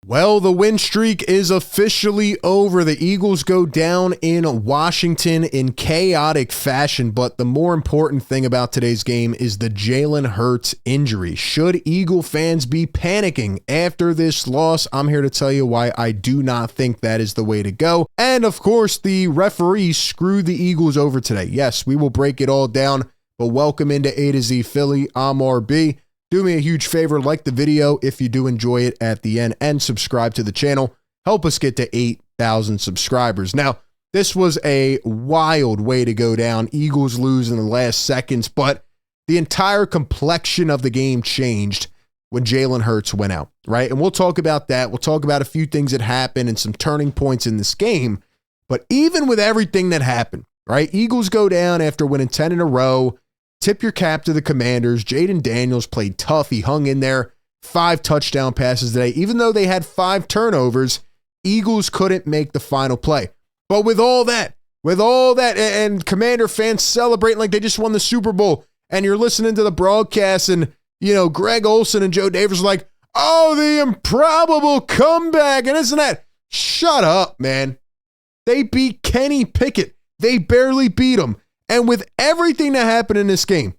Well, the win streak is officially over. The Eagles go down in Washington in chaotic fashion, but the more important thing about today's game is the Jalen Hurts injury. Should Eagle fans be panicking after this loss? I'm here to tell you why I do not think that is the way to go. And of course, the referees screwed the Eagles over today. Yes, we will break it all down, but welcome into A to Z Philly. I'm RB. Do me a huge favor, like the video if you do enjoy it at the end, and subscribe to the channel. Help us get to 8,000 subscribers. Now, this was a wild way to go down. Eagles lose in the last seconds, but the entire complexion of the game changed when Jalen Hurts went out, right? And we'll talk about that. We'll talk about a few things that happened and some turning points in this game. But even with everything that happened, right? Eagles go down after winning 10 in a row. Tip your cap to the Commanders. Jaden Daniels played tough. He hung in there. 5 touchdown passes today. Even though they had 5 turnovers, Eagles couldn't make the final play. But with all that, and Commander fans celebrating like they just won the Super Bowl, and you're listening to the broadcast, and, Greg Olsen and Joe Davis are like, oh, the improbable comeback, and isn't that? Shut up, man. They beat Kenny Pickett. They barely beat him. And with everything that happened in this game,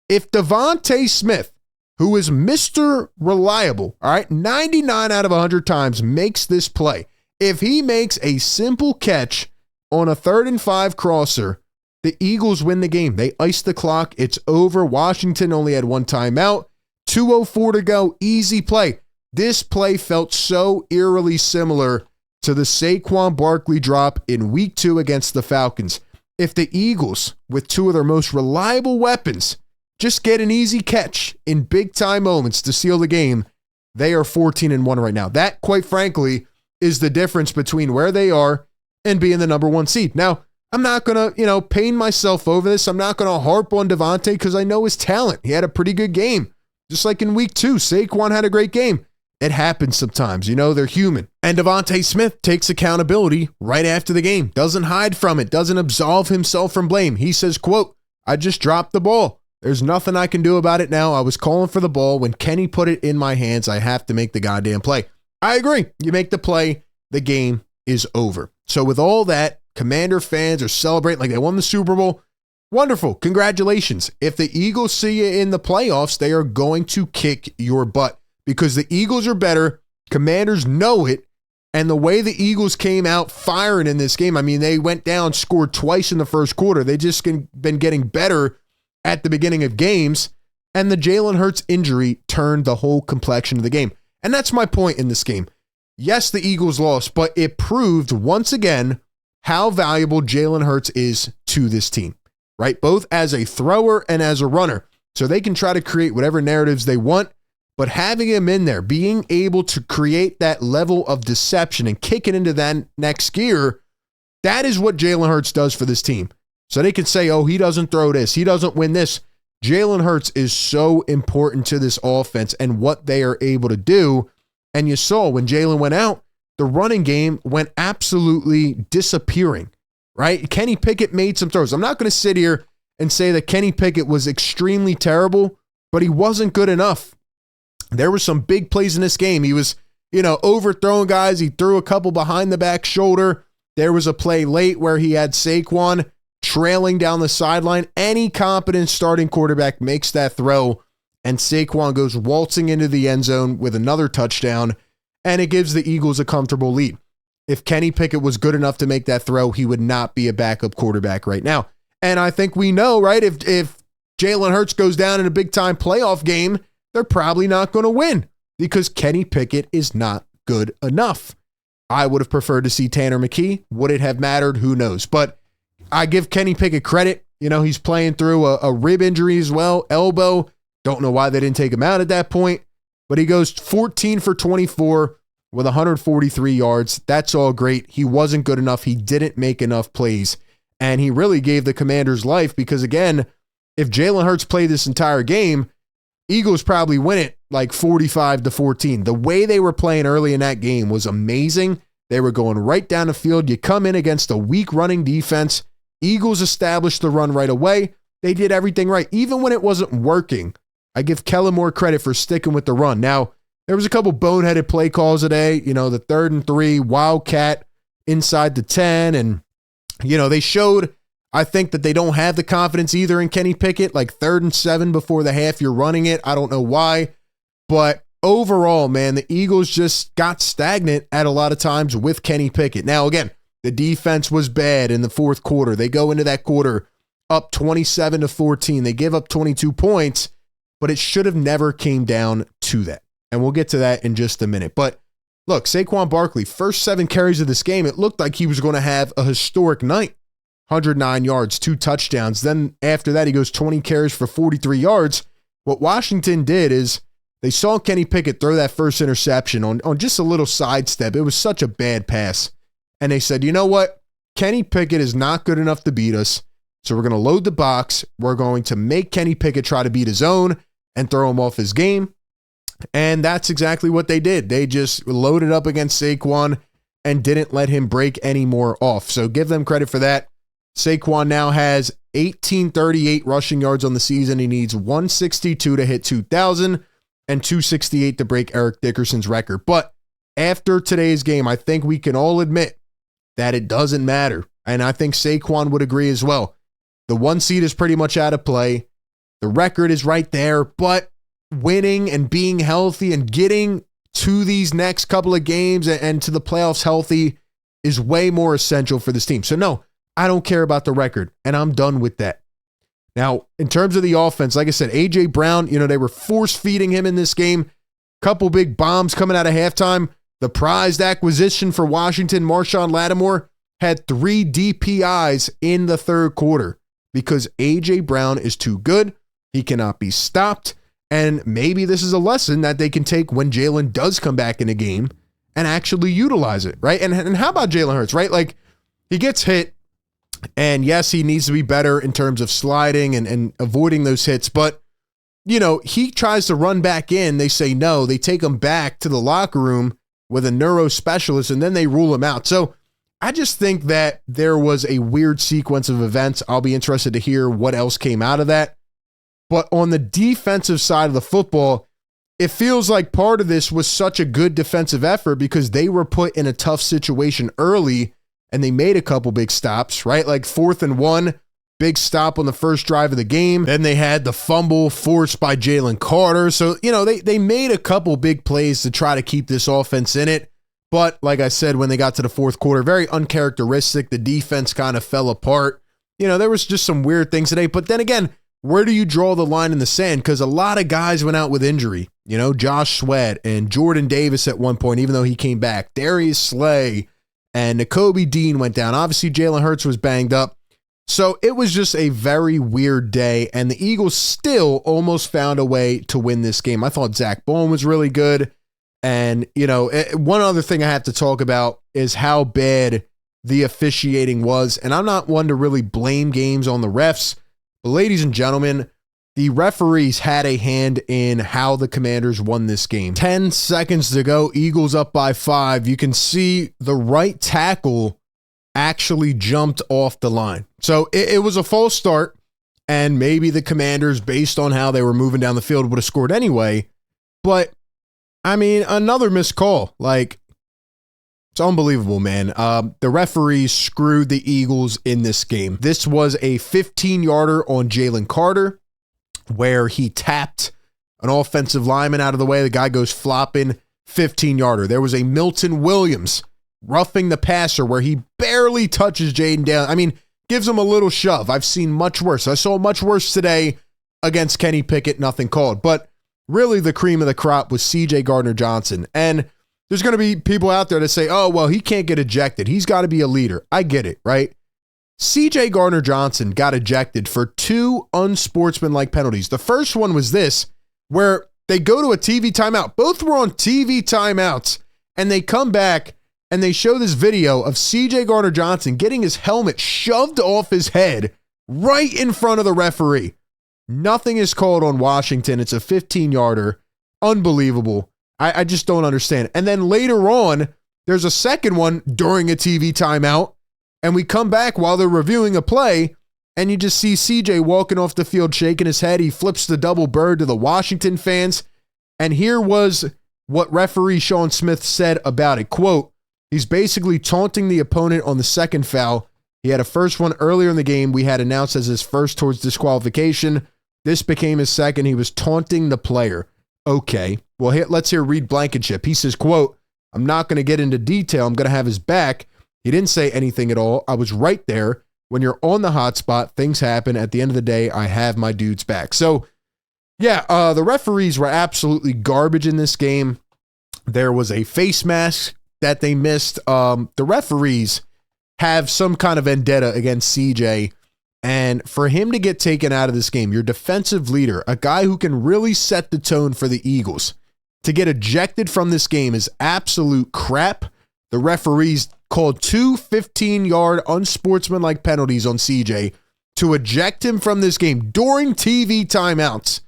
if DeVonta Smith, who is Mr. Reliable, all right, 99 out of 100 times makes this play, if he makes a simple catch on a 3rd and 5 crosser, the Eagles win the game. They ice the clock. It's over. Washington only had 1 timeout. 2:04 to go. Easy play. This play felt so eerily similar to the Saquon Barkley drop in week 2 against the Falcons. If the Eagles, with 2 of their most reliable weapons, just get an easy catch in big-time moments to seal the game, they are 14-1 right now. That, quite frankly, is the difference between where they are and being the number 1 seed. Now, I'm not going to, pain myself over this. I'm not going to harp on DeVonta because I know his talent. He had a pretty good game. Just like in week 2, Saquon had a great game. It happens sometimes, they're human. And DeVonta Smith takes accountability right after the game, doesn't hide from it, doesn't absolve himself from blame. He says, quote, I just dropped the ball. There's nothing I can do about it now. I was calling for the ball. When Kenny put it in my hands, I have to make the goddamn play. I agree. You make the play, the game is over. So with all that, Commander fans are celebrating like they won the Super Bowl. Wonderful. Congratulations. If the Eagles see you in the playoffs, they are going to kick your butt. Because the Eagles are better, Commanders know it, and the way the Eagles came out firing in this game, they went down, scored twice in the first quarter. They just been getting better at the beginning of games, and the Jalen Hurts injury turned the whole complexion of the game. And that's my point in this game. Yes, the Eagles lost, but it proved once again how valuable Jalen Hurts is to this team, right? Both as a thrower and as a runner. So they can try to create whatever narratives they want. But having him in there, being able to create that level of deception and kick it into that next gear, that is what Jalen Hurts does for this team. So they can say, oh, he doesn't throw this, he doesn't win this. Jalen Hurts is so important to this offense and what they are able to do. And you saw when Jalen went out, the running game went absolutely disappearing, right? Kenny Pickett made some throws. I'm not going to sit here and say that Kenny Pickett was extremely terrible, but he wasn't good enough. There were some big plays in this game. He was, overthrowing guys. He threw a couple behind the back shoulder. There was a play late where he had Saquon trailing down the sideline. Any competent starting quarterback makes that throw, and Saquon goes waltzing into the end zone with another touchdown, and it gives the Eagles a comfortable lead. If Kenny Pickett was good enough to make that throw, he would not be a backup quarterback right now. And I think we know, right, if Jalen Hurts goes down in a big-time playoff game, they're probably not going to win because Kenny Pickett is not good enough. I would have preferred to see Tanner McKee. Would it have mattered? Who knows? But I give Kenny Pickett credit. He's playing through a rib injury as well, elbow. Don't know why they didn't take him out at that point. But he goes 14 for 24 with 143 yards. That's all great. He wasn't good enough. He didn't make enough plays. And he really gave the Commanders life because, again, if Jalen Hurts played this entire game, Eagles probably win it like 45-14. The way they were playing early in that game was amazing. They were going right down the field. You come in against a weak running defense. Eagles established the run right away. They did everything right. Even when it wasn't working, I give Kellen more credit for sticking with the run. Now, there was a couple boneheaded play calls today. The 3rd and 3 Wildcat inside the 10. And, they showed, I think, that they don't have the confidence either in Kenny Pickett. Like 3rd and 7 before the half, you're running it. I don't know why. But overall, man, the Eagles just got stagnant at a lot of times with Kenny Pickett. Now, again, the defense was bad in the fourth quarter. They go into that quarter up 27-14. They give up 22 points, but it should have never came down to that. And we'll get to that in just a minute. But look, Saquon Barkley, first 7 carries of this game, it looked like he was going to have a historic night. 109 yards, 2 touchdowns. Then after that, he goes 20 carries for 43 yards. What Washington did is they saw Kenny Pickett throw that first interception on just a little sidestep. It was such a bad pass. And they said, you know what? Kenny Pickett is not good enough to beat us. So we're going to load the box. We're going to make Kenny Pickett try to beat his own and throw him off his game. And that's exactly what they did. They just loaded up against Saquon and didn't let him break any more off. So give them credit for that. Saquon now has 1,838 rushing yards on the season. He needs 162 to hit 2,000 and 268 to break Eric Dickerson's record. But after today's game, I think we can all admit that it doesn't matter. And I think Saquon would agree as well. The 1 seed is pretty much out of play. The record is right there, but winning and being healthy and getting to these next couple of games and to the playoffs healthy is way more essential for this team. So no, I don't care about the record, and I'm done with that. Now, in terms of the offense, like I said, A.J. Brown, they were force-feeding him in this game. Couple big bombs coming out of halftime. The prized acquisition for Washington, Marshawn Lattimore, had 3 DPIs in the third quarter because A.J. Brown is too good. He cannot be stopped. And maybe this is a lesson that they can take when Jalen does come back in a game and actually utilize it, right? And how about Jalen Hurts, right? Like, he gets hit, and yes, he needs to be better in terms of sliding and avoiding those hits, but, he tries to run back in. They say no. They take him back to the locker room with a neuro specialist, and then they rule him out. So I just think that there was a weird sequence of events. I'll be interested to hear what else came out of that. But on the defensive side of the football, it feels like part of this was such a good defensive effort because they were put in a tough situation early and they made a couple big stops, right? Like 4th and 1, big stop on the first drive of the game. Then they had the fumble forced by Jalen Carter. So, they made a couple big plays to try to keep this offense in it. But like I said, when they got to the fourth quarter, very uncharacteristic. The defense kind of fell apart. There was just some weird things today. But then again, where do you draw the line in the sand? Because a lot of guys went out with injury. Josh Sweat and Jordan Davis at one point, even though he came back. Darius Slay and Nakobe Dean went down. Obviously, Jalen Hurts was banged up. So it was just a very weird day, and the Eagles still almost found a way to win this game. I thought Zach Bowen was really good. And, one other thing I have to talk about is how bad the officiating was. And I'm not one to really blame games on the refs. But ladies and gentlemen, the referees had a hand in how the Commanders won this game. 10 seconds to go, Eagles up by 5. You can see the right tackle actually jumped off the line. So it was a false start, and maybe the Commanders, based on how they were moving down the field, would have scored anyway. But, another missed call. Like, it's unbelievable, man. The referees screwed the Eagles in this game. This was a 15-yarder on Jalen Carter where he tapped an offensive lineman out of the way. The guy goes flopping, 15-yarder. There was a Milton Williams roughing the passer where he barely touches Jaden Daniels. Gives him a little shove. I've seen much worse. I saw much worse today against Kenny Pickett, nothing called. But really the cream of the crop was C.J. Gardner-Johnson. And there's going to be people out there that say, oh, well, he can't get ejected. He's got to be a leader. I get it, right? C.J. Gardner-Johnson got ejected for 2 unsportsmanlike penalties. The first one was this, where they go to a TV timeout. Both were on TV timeouts, and they come back, and they show this video of C.J. Gardner-Johnson getting his helmet shoved off his head right in front of the referee. Nothing is called on Washington. It's a 15-yarder. Unbelievable. I just don't understand. And then later on, there's a second one during a TV timeout, and we come back while they're reviewing a play, and you just see CJ walking off the field shaking his head. He flips the double bird to the Washington fans, and here was what referee Sean Smith said about it. Quote, he's basically taunting the opponent on the second foul. He had a first one earlier in the game we had announced as his first towards disqualification. This became his second. He was taunting the player. Okay, well, let's hear Reed Blankenship. He says, quote, I'm not going to get into detail. I'm going to have his back. He didn't say anything at all. I was right there. When you're on the hot spot, things happen. At the end of the day, I have my dude's back. So, yeah, the referees were absolutely garbage in this game. There was a face mask that they missed. The referees have some kind of vendetta against CJ. And for him to get taken out of this game, your defensive leader, a guy who can really set the tone for the Eagles, to get ejected from this game is absolute crap. The referees called 2 15-yard unsportsmanlike penalties on CJ to eject him from this game during TV timeouts.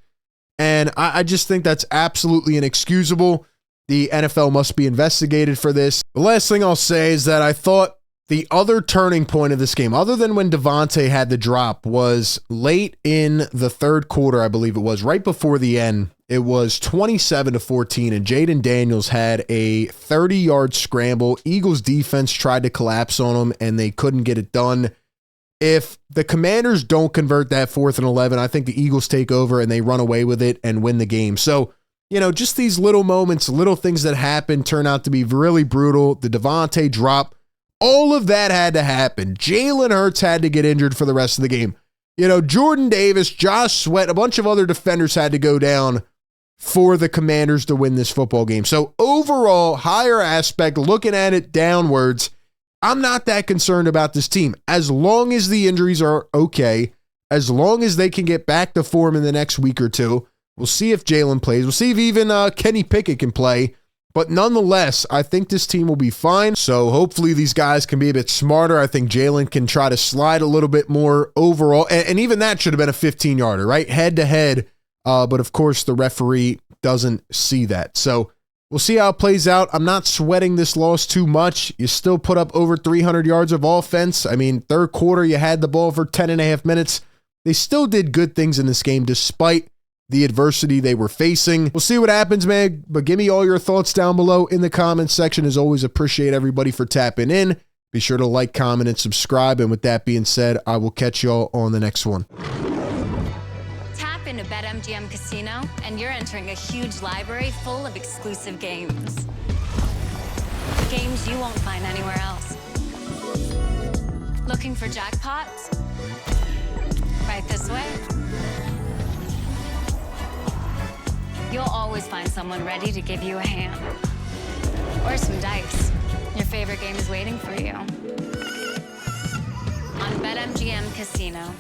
And I just think that's absolutely inexcusable. The NFL must be investigated for this. The last thing I'll say is that I thought the other turning point of this game, other than when DeVonta had the drop, was late in the third quarter, I believe it was, right before the end. It was 27-14, and Jaden Daniels had a 30-yard scramble. Eagles defense tried to collapse on him, and they couldn't get it done. If the Commanders don't convert that 4th and 11, I think the Eagles take over, and they run away with it and win the game. So, you know, just these little moments, little things that happen turn out to be really brutal. The DeVonta drop, all of that had to happen. Jalen Hurts had to get injured for the rest of the game. You know, Jordan Davis, Josh Sweat, a bunch of other defenders had to go down for the Commanders to win this football game. So overall, higher aspect, looking at it downwards, I'm not that concerned about this team. As long as the injuries are okay, as long as they can get back to form in the next week or two, we'll see if Jalen plays. We'll see if even Kenny Pickett can play. But nonetheless, I think this team will be fine. So hopefully these guys can be a bit smarter. I think Jalen can try to slide a little bit more overall. And even that should have been a 15-yarder, right? Head to head. But of course, the referee doesn't see that. So we'll see how it plays out. I'm not sweating this loss too much. You still put up over 300 yards of offense. I mean, third quarter, you had the ball for 10 and a half minutes. They still did good things in this game despite the adversity they were facing. We'll see what happens, man. But give me all your thoughts down below in the comments section. As always, appreciate everybody for tapping in. Be sure to like, comment, and subscribe. And with that being said, I will catch y'all on the next one. Into BetMGM Casino, and you're entering a huge library full of exclusive games. Games you won't find anywhere else. Looking for jackpots? Right this way. You'll always find someone ready to give you a hand. Or some dice. Your favorite game is waiting for you. On BetMGM Casino.